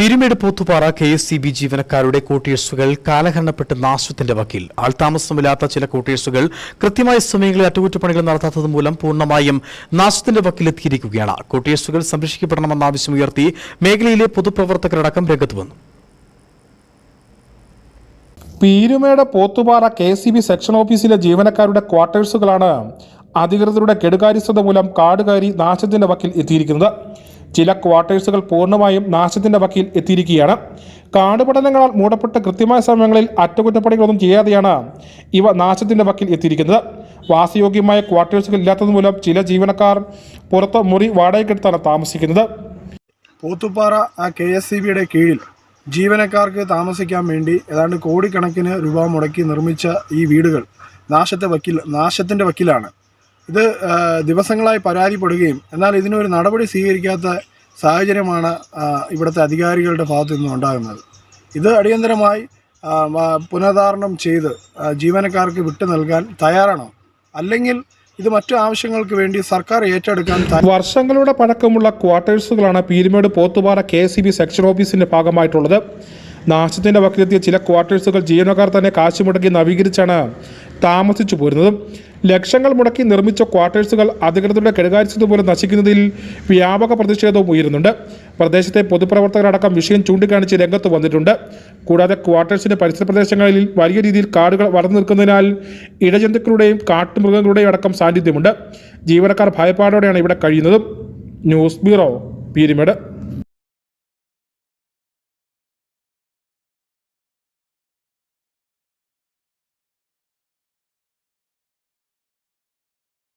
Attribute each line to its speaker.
Speaker 1: Peermade Pothupara KSCB ജീവനക്കാരുടെ ക്വാർട്ടേഴ്സുകൾ കാലഹരണപ്പെട്ട് നാശത്തിന്റെ വക്കിൽ. ആൾതാമസമില്ലാത്ത ചില ക്വാർട്ടേഴ്സുകൾ കൃത്യമായ സമയങ്ങളിൽ അറ്റകുറ്റപ്പണികൾ നടത്താത്തത് മൂലം പൂർണ്ണമായും നാശത്തിന്റെ വക്കിലെത്തിയിരിക്കുകയാണ്. ക്വാർട്ടേഴ്സുകൾ സംരക്ഷിക്കപ്പെടണമെന്ന ആവശ്യമുയർത്തി മേഖലയിലെ പൊതുപ്രവർത്തകരടക്കം രംഗത്ത് വന്നു.
Speaker 2: പീരുമേട് പോത്തുപാറ KSCB സെക്ഷൻ ഓഫീസിലെ ജീവനക്കാരുടെ ക്വാർട്ടേഴ്സുകളാണ് അധികൃതരുടെ കെടുകാര്യസ്ഥത മൂലം കാടുകയറി നാശത്തിന്റെ വക്കിൽ എത്തിയിരിക്കുന്നത്. ചില ക്വാർട്ടേഴ്സുകൾ പൂർണ്ണമായും നാശത്തിന്റെ വക്കിൽ എത്തിയിരിക്കുകയാണ്. കാടുപടലങ്ങളാൽ മൂടപ്പെട്ട കൃത്യമായ സമയങ്ങളിൽ അറ്റകുറ്റപ്പണികളൊന്നും ചെയ്യാതെയാണ് ഇവ നാശത്തിന്റെ വക്കിൽ എത്തിയിരിക്കുന്നത്. വാസയോഗ്യമായ ക്വാർട്ടേഴ്സുകൾ ഇല്ലാത്തതുമൂലം ചില ജീവനക്കാർ പുറത്ത് മുറി വാടകയ്ക്കെടുത്താണ് താമസിക്കുന്നത്.
Speaker 3: പോത്തുപാറ KSCBയുടെ കീഴിൽ ജീവനക്കാർക്ക് താമസിക്കാൻ വേണ്ടി ഏതാണ്ട് കോടിക്കണക്കിന് രൂപ മുടക്കി നിർമ്മിച്ച ഈ വീടുകൾ നാശത്തിൻ്റെ വക്കിലാണ്. ഇത് ദിവസങ്ങളായി പരാതിപ്പെടുകയും എന്നാൽ ഇതിനൊരു നടപടി സ്വീകരിക്കാത്ത സാഹചര്യമാണ് ഇവിടുത്തെ അധികാരികളുടെ ഭാഗത്തു നിന്നും ഉണ്ടാകുന്നത്. ഇത് അടിയന്തരമായി പുനരുദ്ധാരണം ചെയ്ത് ജീവനക്കാർക്ക് വിട്ടു നൽകാൻ തയ്യാറാണോ, അല്ലെങ്കിൽ ഇത് മറ്റു ആവശ്യങ്ങൾക്ക് വേണ്ടി സർക്കാർ ഏറ്റെടുക്കാൻ
Speaker 2: വർഷങ്ങളുടെ പഴക്കമുള്ള ക്വാർട്ടേഴ്സുകളാണ് പീരുമേട് പോത്തുപാറ KSCB സെക്ഷൻ ഓഫീസിന്റെ ഭാഗമായിട്ടുള്ളത്. നാശത്തിന്റെ വക്കിലെത്തിയ ചില ക്വാർട്ടേഴ്സുകൾ ജീവനക്കാർ തന്നെ കാശ് മുടക്കി നവീകരിച്ചാണ് താമസിച്ചു പോരുന്നത്. ലക്ഷങ്ങൾ മുടക്കി നിർമ്മിച്ച ക്വാർട്ടേഴ്സുകൾ അധികൃതരുടെ കെടുകാര്യസ്ഥത പോലെ നശിക്കുന്നതിൽ വ്യാപക പ്രതിഷേധവും ഉയരുന്നുണ്ട്. പ്രദേശത്തെ പൊതുപ്രവർത്തകരടക്കം വിഷയം ചൂണ്ടിക്കാണിച്ച് രംഗത്ത് വന്നിട്ടുണ്ട്. കൂടാതെ ക്വാർട്ടേഴ്സിന്റെ പരിസര പ്രദേശങ്ങളിൽ വലിയ രീതിയിൽ കാടുകൾ വളർന്നു നിൽക്കുന്നതിനാൽ ഇഴജന്തുക്കളുടെയും കാട്ടുമൃഗങ്ങളുടെയും അടക്കം സാന്നിധ്യമുണ്ട്. ജീവനക്കാർ ഭയപ്പാടോടെയാണ് ഇവിടെ കഴിയുന്നത്. News bureau, Peermade.